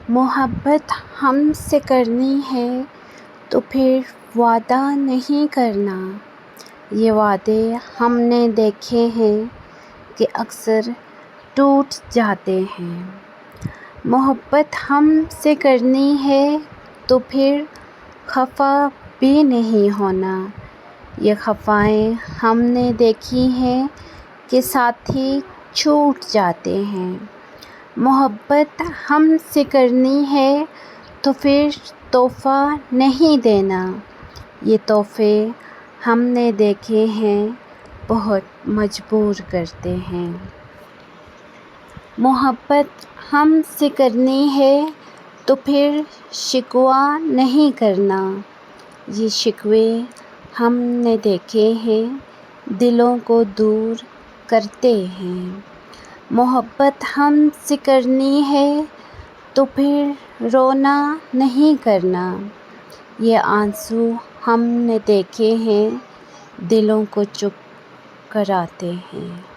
محبت ہم سے کرنی ہے تو پھر وعدہ نہیں کرنا۔ یہ وعدے ہم نے دیکھے ہیں کہ اکثر ٹوٹ جاتے ہیں۔ محبت ہم سے کرنی ہے تو پھر خفا بھی نہیں ہونا۔ یہ خفائیں ہم نے دیکھی ہیں کہ ساتھی چھوٹ جاتے ہیں۔ محبت ہم سے کرنی ہے تو پھر تحفہ نہیں دینا۔ یہ تحفے ہم نے دیکھے ہیں بہت مجبور کرتے ہیں۔ محبت ہم سے کرنی ہے تو پھر شکوہ نہیں کرنا۔ یہ شکوے ہم نے دیکھے ہیں دلوں کو دور کرتے ہیں۔ محبت ہم سے کرنی ہے تو پھر رونا نہیں کرنا۔ یہ آنسو ہم نے دیکھے ہیں دلوں کو چپ کراتے ہیں۔